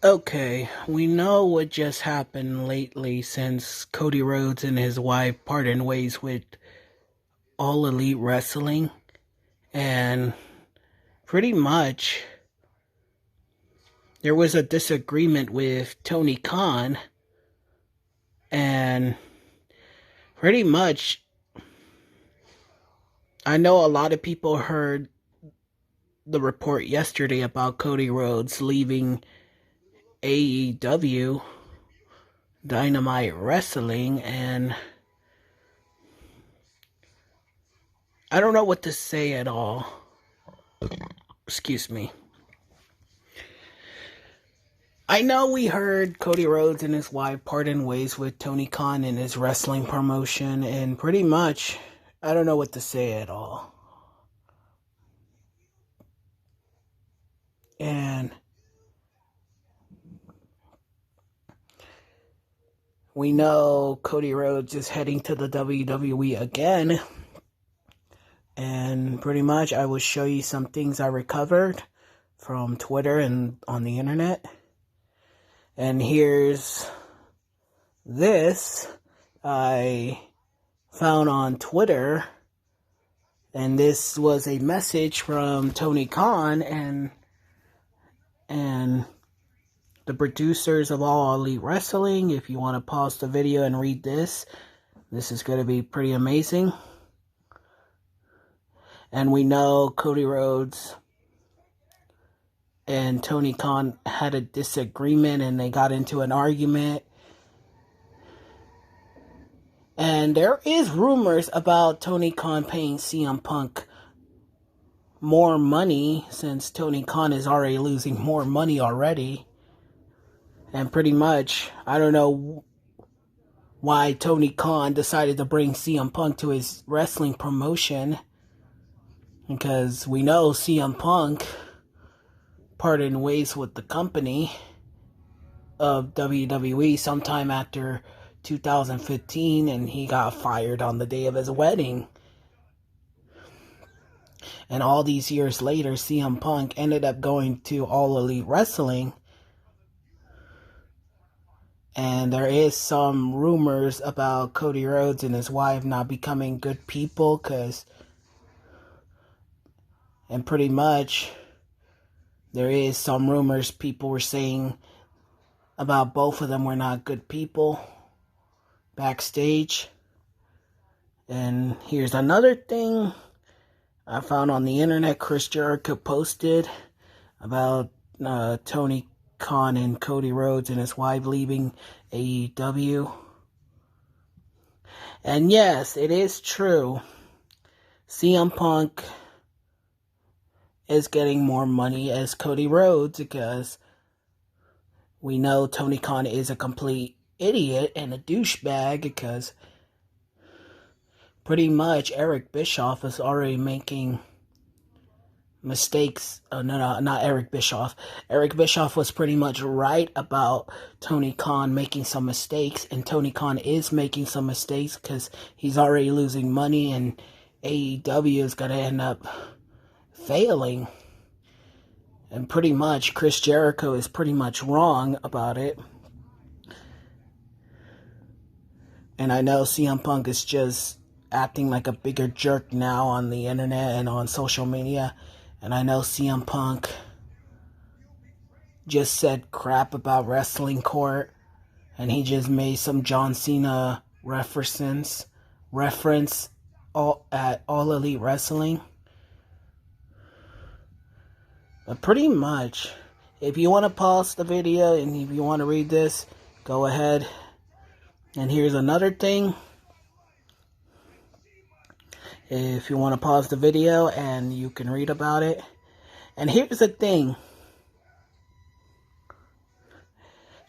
Okay, we know what just happened lately since Cody Rhodes and his wife parted ways with All Elite Wrestling, and pretty much there was a disagreement with Tony Khan, and pretty much I know a lot of people heard the report yesterday about Cody Rhodes leaving AEW Dynamite Wrestling, and I don't know what to say at all. Excuse me. I know we heard Cody Rhodes and his wife parting ways with Tony Khan in his wrestling promotion, and pretty much, I don't know what to say at all. And we know Cody Rhodes is heading to the WWE again. And pretty much, I will show you some things I recovered from Twitter and on the internet. And here's this I found on Twitter. And this was a message from Tony Khan and the producers of All Elite Wrestling. If you want to pause the video and read this is going to be pretty amazing. And we know Cody Rhodes and Tony Khan had a disagreement and they got into an argument. And there is rumors about Tony Khan paying CM Punk more money, since Tony Khan is already losing more money already. And pretty much, I don't know why Tony Khan decided to bring CM Punk to his wrestling promotion, because we know CM Punk parted ways with the company of WWE sometime after 2015, and he got fired on the day of his wedding. And all these years later, CM Punk ended up going to All Elite Wrestling. And there is some rumors about Cody Rhodes and his wife not becoming good people, and pretty much there is some rumors people were saying about both of them were not good people backstage. And here's another thing I found on the internet. Chris Jericho posted about Tony Khan and Cody Rhodes and his wife leaving AEW. And yes, it is true. CM Punk is getting more money as Cody Rhodes, because we know Tony Khan is a complete idiot and a douchebag, because pretty much Eric Bischoff is already making mistakes. Not Eric Bischoff. Eric Bischoff was pretty much right about Tony Khan making some mistakes, and Tony Khan is making some mistakes because he's already losing money, and AEW is going to end up failing. And pretty much Chris Jericho is pretty much wrong about it. And I know CM Punk is just acting like a bigger jerk now on the internet and on social media. And I know CM Punk just said crap about Wrestling Court, and he just made some John Cena reference at All Elite Wrestling. But pretty much, if you want to pause the video and if you want to read this, go ahead. And here's another thing. If you want to pause the video and you can read about it. And here's the thing.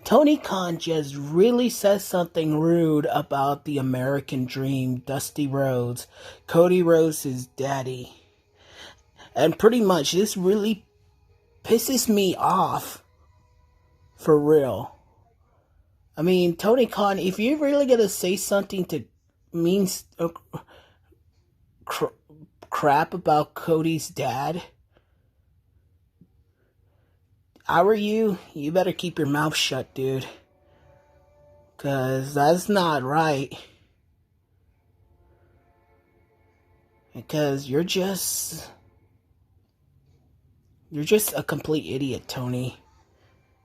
Tony Khan just really says something rude about the American Dream, Dusty Rhodes, Cody Rhodes' daddy. And pretty much this really pisses me off. For real. I mean, Tony Khan, if you're really going to say something to mean crap about Cody's dad, I were you better keep your mouth shut, dude. Because that's not right. Because you're just a complete idiot, Tony.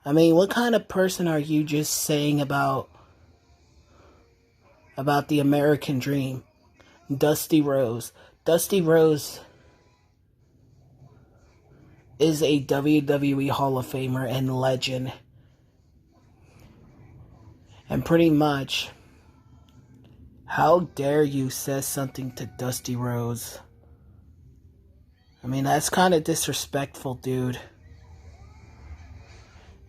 I mean, what kind of person are you just saying about the American dream? Dusty Rhodes. Dusty Rhodes is a WWE Hall of Famer and legend. And pretty much, how dare you say something to Dusty Rhodes? I mean, that's kind of disrespectful, dude.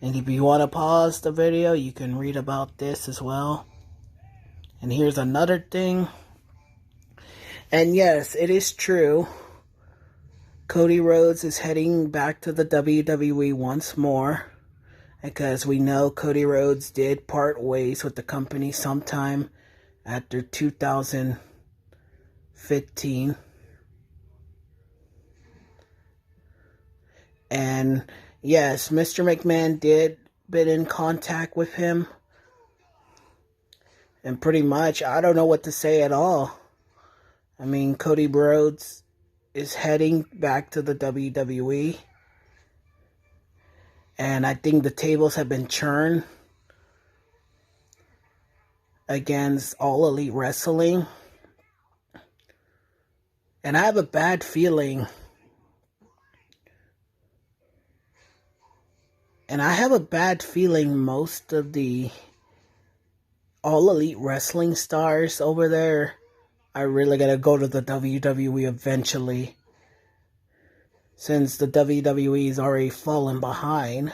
And if you want to pause the video, you can read about this as well. And here's another thing. And yes, it is true. Cody Rhodes is heading back to the WWE once more. Because we know Cody Rhodes did part ways with the company sometime after 2015. And yes, Mr. McMahon did been in contact with him. And pretty much, I don't know what to say at all. I mean, Cody Rhodes is heading back to the WWE. And I think the tables have been turned against All Elite Wrestling. And I have a bad feeling. Most of the All Elite Wrestling stars over there are really going to go to the WWE eventually. Since the WWE is already fallen behind.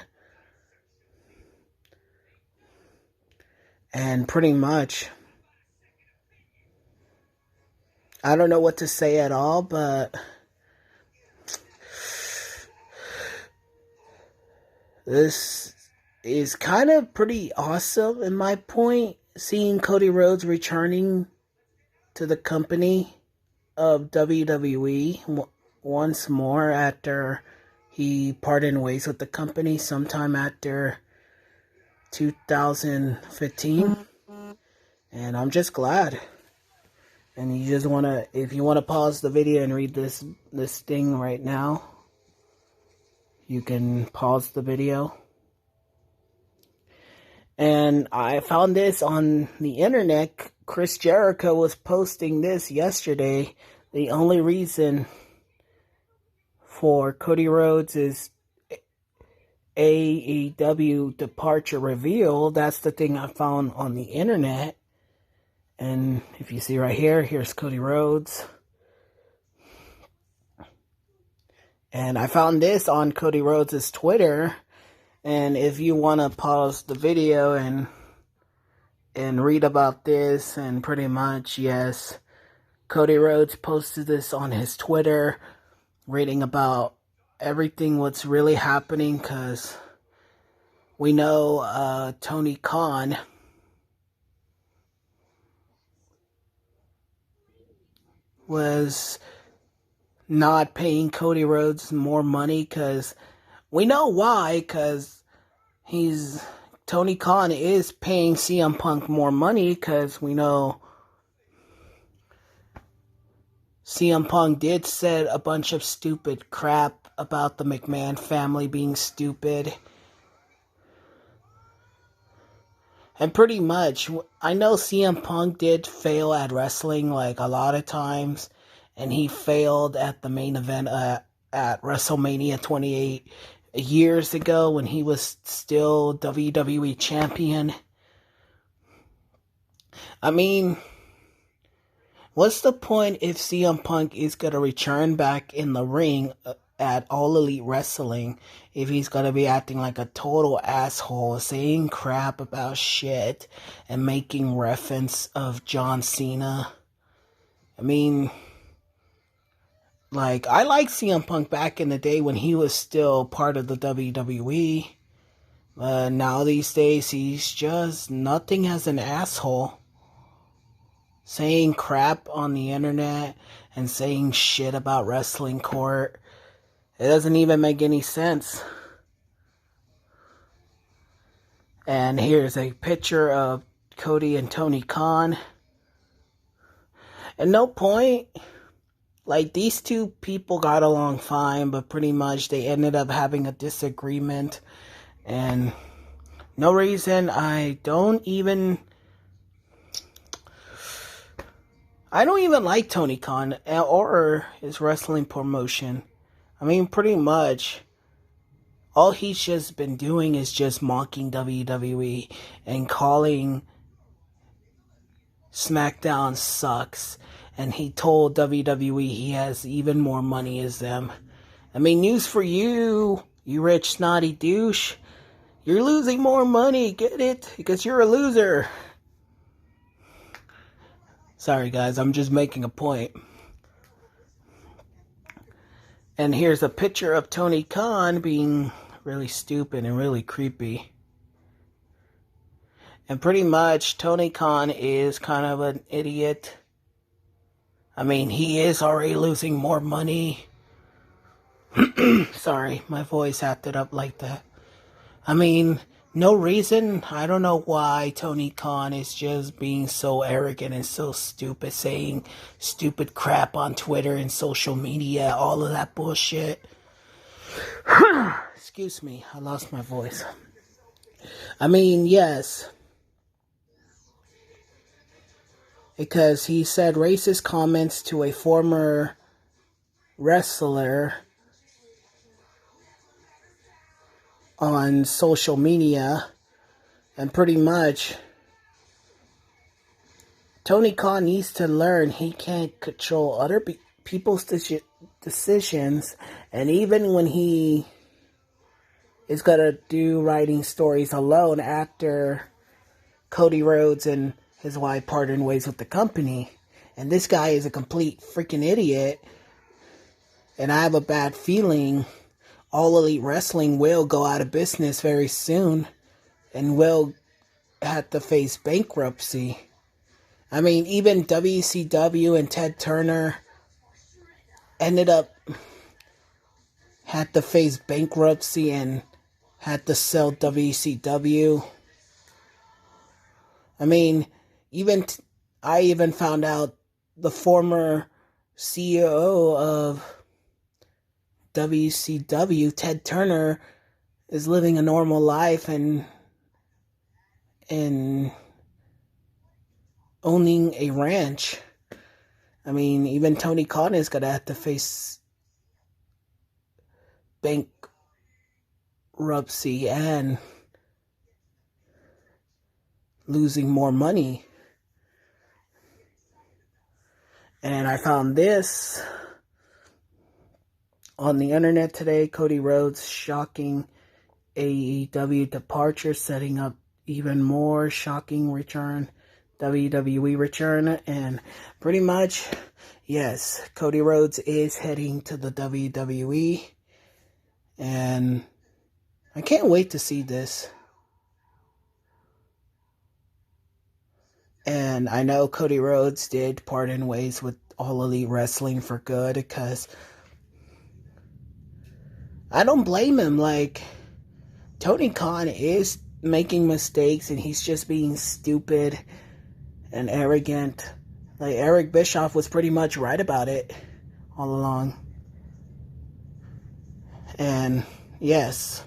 And pretty much, I don't know what to say at all, but this is kind of pretty awesome in my point, seeing Cody Rhodes returning to the company of WWE once more after he parted ways with the company sometime after 2015. And I'm just glad. And you just want to, if you want to pause the video and read this thing right now, you can pause the video. And I found this on the internet. Chris Jericho was posting this yesterday. The only reason for Cody Rhodes' AEW Departure Reveal. That's the thing I found on the internet. And if you see right here, here's Cody Rhodes. And I found this on Cody Rhodes' Twitter. And if you want to pause the video and read about this, and pretty much, yes, Cody Rhodes posted this on his Twitter, reading about everything what's really happening, because we know Tony Khan was not paying Cody Rhodes more money, because we know why, because Tony Khan is paying CM Punk more money, because we know CM Punk did said a bunch of stupid crap about the McMahon family being stupid. And pretty much, I know CM Punk did fail at wrestling like a lot of times. And he failed at the main event at WrestleMania 28 years ago when he was still WWE champion. I mean, what's the point if CM Punk is going to return back in the ring at All Elite Wrestling if he's going to be acting like a total asshole, saying crap about shit and making reference of John Cena? I mean, like, I liked CM Punk back in the day when he was still part of the WWE. But now these days, he's just nothing as an asshole. Saying crap on the internet and saying shit about wrestling court. It doesn't even make any sense. And here's a picture of Cody and Tony Khan. At no point, like, these two people got along fine, but pretty much they ended up having a disagreement. And no reason, I don't even like Tony Khan or his wrestling promotion. I mean, pretty much, all he's just been doing is just mocking WWE and calling SmackDown sucks. And he told WWE he has even more money as them. I mean, news for you, you rich snotty douche. You're losing more money, get it? Because you're a loser. Sorry guys, I'm just making a point. And here's a picture of Tony Khan being really stupid and really creepy. And pretty much, Tony Khan is kind of an idiot. I mean, he is already losing more money. Sorry, my voice acted up like that. I mean, no reason. I don't know why Tony Khan is just being so arrogant and so stupid, saying stupid crap on Twitter and social media, all of that bullshit. Excuse me, I lost my voice. I mean, yes. Because he said racist comments to a former wrestler on social media, and pretty much Tony Khan needs to learn he can't control other people's decisions, and even when he is gonna do writing stories alone after Cody Rhodes and his wife parted ways with the company, and this guy is a complete freaking idiot, and I have a bad feeling All Elite Wrestling will go out of business very soon and will have to face bankruptcy. I mean, even WCW and Ted Turner ended up had to face bankruptcy and had to sell WCW. I mean, I even found out the former CEO of WCW, Ted Turner, is living a normal life and owning a ranch. I mean, even Tony Khan is gonna have to face bankruptcy and losing more money. And I found this on the internet today. Cody Rhodes shocking AEW departure, setting up even more shocking return, WWE return. And pretty much, yes, Cody Rhodes is heading to the WWE, and I can't wait to see this. And I know Cody Rhodes did part in ways with All Elite Wrestling for good, because I don't blame him. Like, Tony Khan is making mistakes and he's just being stupid and arrogant. Like, Eric Bischoff was pretty much right about it all along. And yes.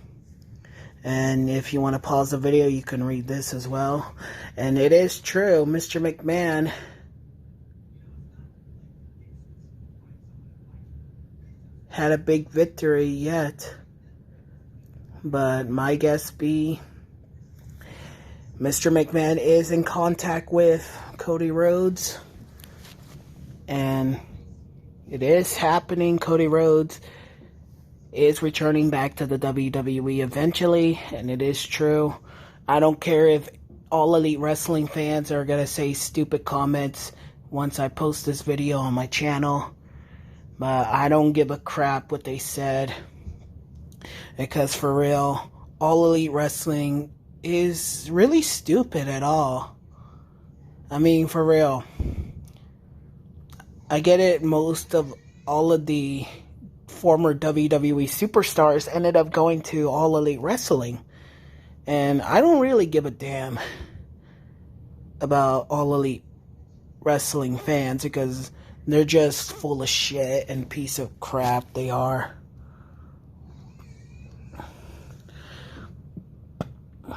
And if you want to pause the video, you can read this as well. And it is true, Mr. McMahon had a big victory yet. But my guess be Mr. McMahon is in contact with Cody Rhodes. And it is happening. Cody Rhodes is returning back to the WWE eventually, and it is true. I don't care if All Elite Wrestling fans are gonna say stupid comments once I post this video on my channel, but I don't give a crap what they said, because for real, All Elite Wrestling is really stupid at all. I mean, for real. I get it, most of all of the former WWE superstars ended up going to All Elite Wrestling. And I don't really give a damn about All Elite Wrestling fans because they're just full of shit and piece of crap they are.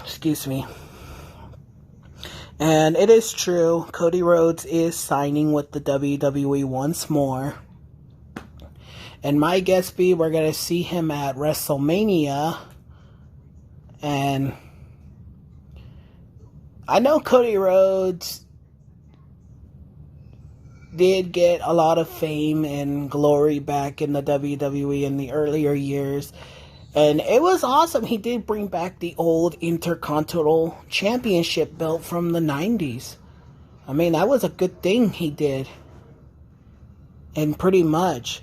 Excuse me. And it is true, Cody Rhodes is signing with the WWE once more. And my guess be we're going to see him at WrestleMania. And I know Cody Rhodes did get a lot of fame and glory back in the WWE in the earlier years. And it was awesome. He did bring back the old Intercontinental Championship belt from the 90s. I mean, that was a good thing he did. And pretty much,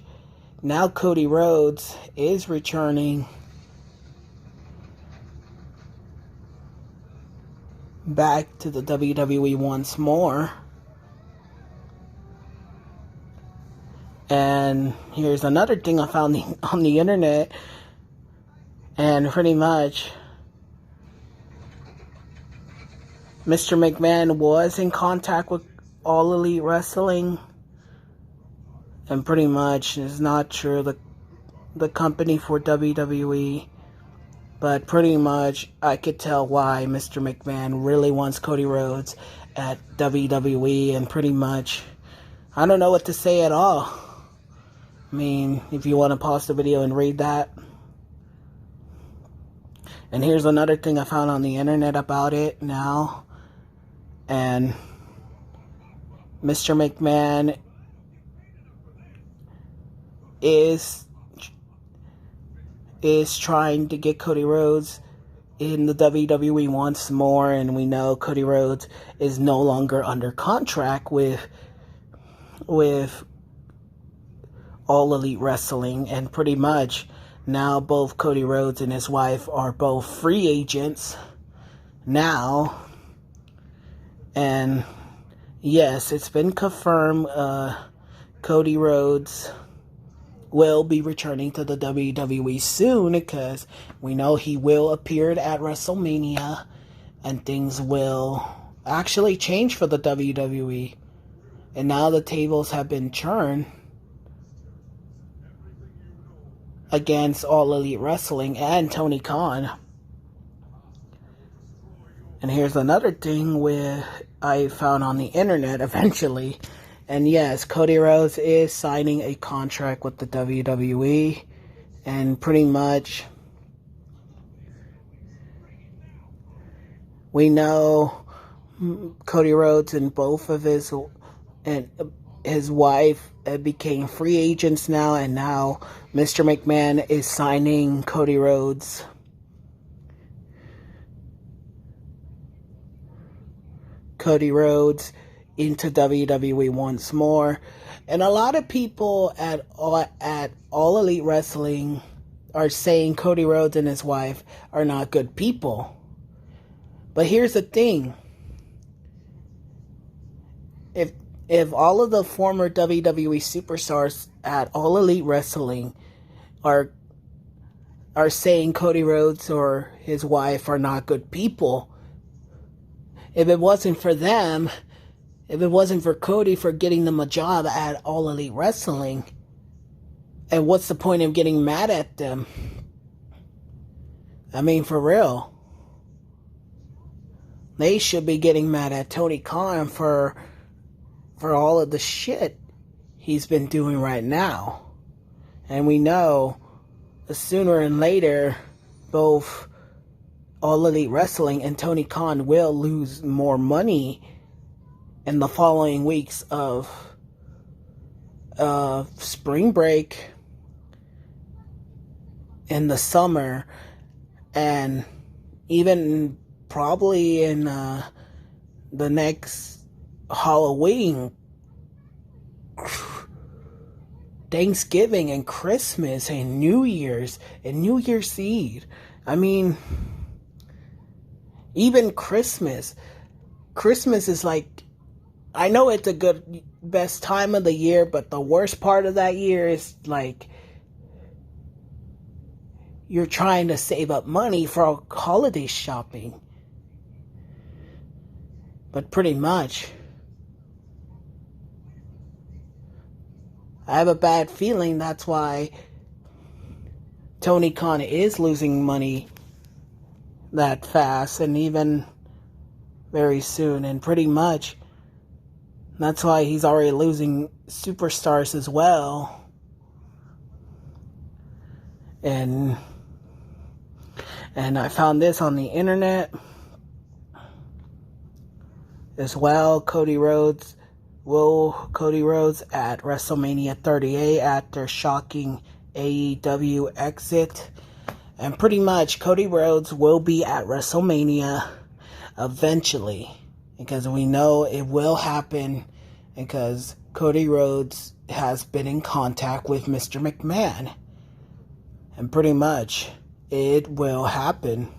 now Cody Rhodes is returning back to the WWE once more. And here's another thing I found on the internet. And pretty much, Mr. McMahon was in contact with All Elite Wrestling. And pretty much, it's not true, the company for WWE. But pretty much, I could tell why Mr. McMahon really wants Cody Rhodes at WWE. And pretty much, I don't know what to say at all. I mean, if you want to pause the video and read that. And here's another thing I found on the internet about it now. And Mr. McMahon is trying to get Cody Rhodes in the WWE once more. And we know Cody Rhodes is no longer under contract with All Elite Wrestling. And pretty much now both Cody Rhodes and his wife are both free agents now. And yes, it's been confirmed Cody Rhodes will be returning to the WWE soon because we know he will appear at WrestleMania and things will actually change for the WWE. And now the tables have been turned against All Elite Wrestling and Tony Khan. And here's another thing I found on the internet eventually. And yes, Cody Rhodes is signing a contract with the WWE. And pretty much, we know Cody Rhodes and both of his wife became free agents now. And now Mr. McMahon is signing Cody Rhodes into WWE once more. And a lot of people at All Elite Wrestling are saying Cody Rhodes and his wife are not good people. But here's the thing. If all of the former WWE superstars at All Elite Wrestling are saying Cody Rhodes or his wife are not good people, if it wasn't for them, if it wasn't for Cody for getting them a job at All Elite Wrestling, and what's the point of getting mad at them? I mean, for real. They should be getting mad at Tony Khan for all of the shit he's been doing right now. And we know sooner and later, both All Elite Wrestling and Tony Khan will lose more money in the following weeks of spring break in the summer, and even probably in the next Halloween, Thanksgiving, and Christmas, and New Year's Eve. I mean, even Christmas is like, I know it's a best time of the year, but the worst part of that year is like, you're trying to save up money for holiday shopping. But pretty much, I have a bad feeling that's why Tony Khan is losing money that fast and even very soon. And pretty much, that's why he's already losing superstars as well. And I found this on the internet as well. Cody Rhodes at WrestleMania 38 after shocking AEW exit. And pretty much Cody Rhodes will be at WrestleMania eventually, because we know it will happen, because Cody Rhodes has been in contact with Mr. McMahon. And pretty much it will happen.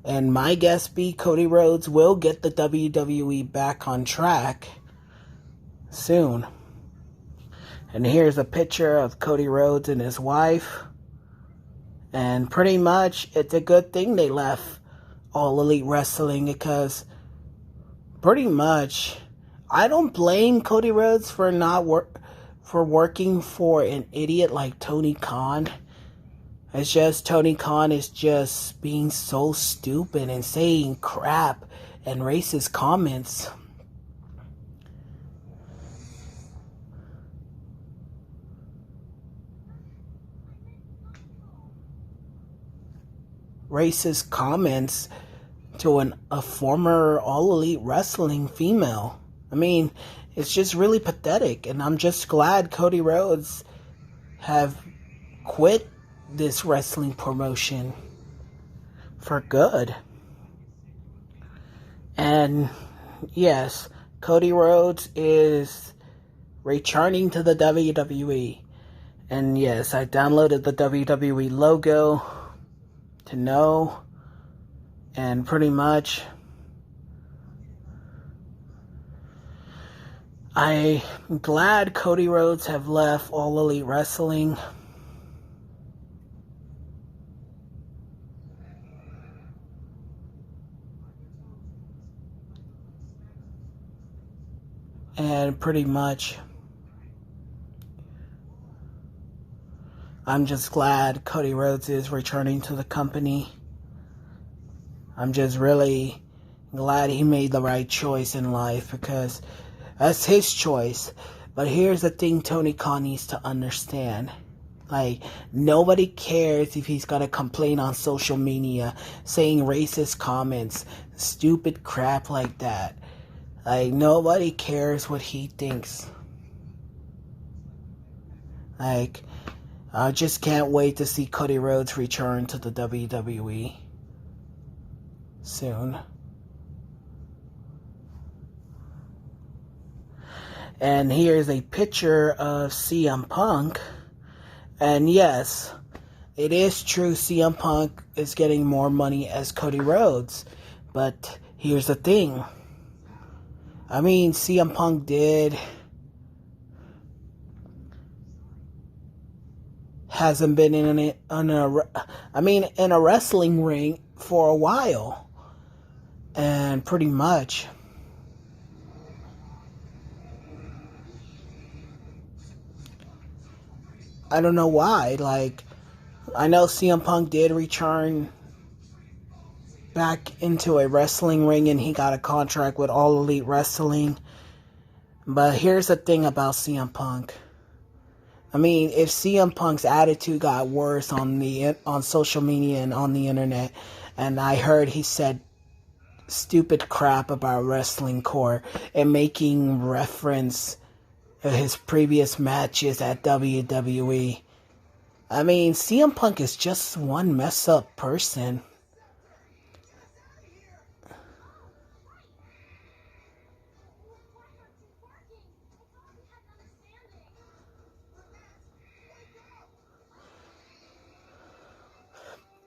And my guess be Cody Rhodes will get the WWE back on track soon. And here's a picture of Cody Rhodes and his wife. And pretty much it's a good thing they left All Elite Wrestling, because pretty much I don't blame Cody Rhodes for working for an idiot like Tony Khan. It's just Tony Khan is just being so stupid and saying crap and racist comments. Racist comments to a former All Elite Wrestling female. I mean, it's just really pathetic, and I'm just glad Cody Rhodes have quit this wrestling promotion for good. And yes, Cody Rhodes is returning to the WWE. And yes, I downloaded the WWE logo to know. And pretty much I'm glad Cody Rhodes have left All Elite Wrestling. And pretty much I'm just glad Cody Rhodes is returning to the company. I'm just really glad he made the right choice in life, because that's his choice. But here's the thing Tony Khan needs to understand. Like, nobody cares if he's got to complain on social media, saying racist comments, stupid crap like that. Like, nobody cares what he thinks. Like, I just can't wait to see Cody Rhodes return to the WWE soon. And here's a picture of CM Punk. And yes, it is true CM Punk is getting more money as Cody Rhodes. But here's the thing. I mean, CM Punk hasn't been in a wrestling ring for a while. And pretty much I don't know why. Like, I know CM Punk did return back into a wrestling ring and he got a contract with All Elite Wrestling. But here's the thing about CM Punk. I mean, if CM Punk's attitude got worse on social media and on the internet, and I heard he said stupid crap about wrestling core and making reference to his previous matches at WWE. I mean, CM Punk is just one mess up person.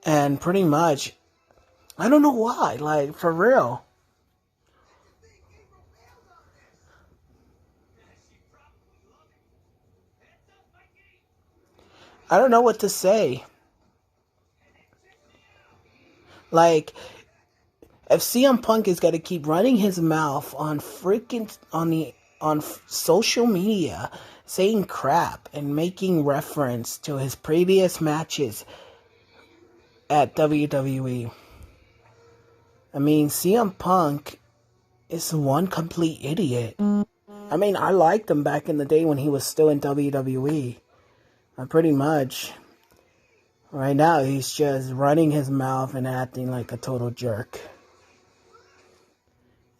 And pretty much, I don't know why, like, for real. I don't know what to say. Like, if CM Punk is gonna keep running his mouth on social media, saying crap and making reference to his previous matches at WWE, I mean, CM Punk is one complete idiot. I mean, I liked him back in the day when he was still in WWE. Pretty much. Right now, he's just running his mouth and acting like a total jerk.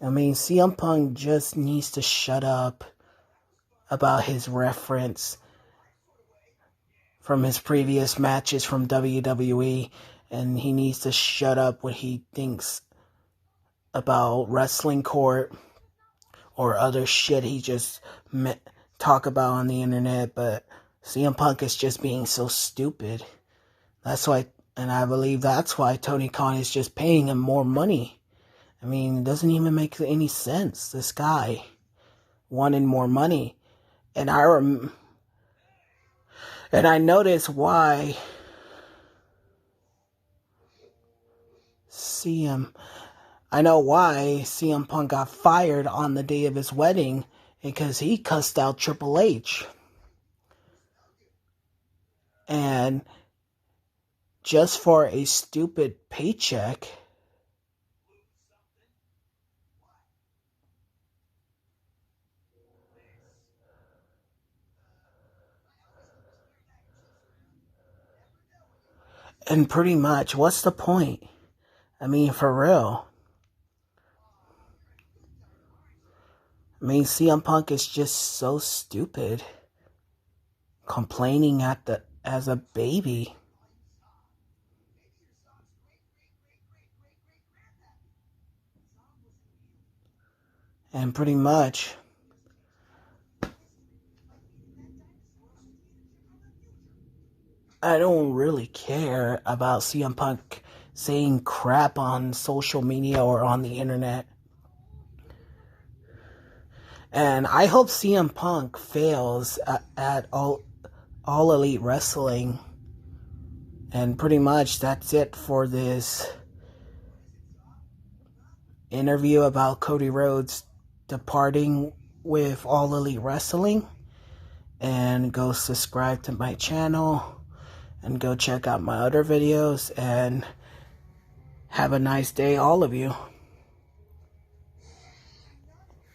I mean, CM Punk just needs to shut up about his reference from his previous matches from WWE, and he needs to shut up what he thinks about wrestling court or other shit he just talk about on the internet. But CM Punk is just being so stupid. That's why, and I believe that's why Tony Khan is just paying him more money. I mean, it doesn't even make any sense. This guy wanted more money. And I noticed why I know why CM Punk got fired on the day of his wedding, because he cussed out Triple H. And just for a stupid paycheck, and pretty much, what's the point? I mean, for real. I mean, CM Punk is just so stupid. Complaining as a baby. And pretty much, I don't really care about CM Punk saying crap on social media or on the internet. And I hope CM Punk fails at All Elite Wrestling. And pretty much that's it for this interview about Cody Rhodes departing with All Elite Wrestling. And go subscribe to my channel and go check out my other videos, and have a nice day, all of you.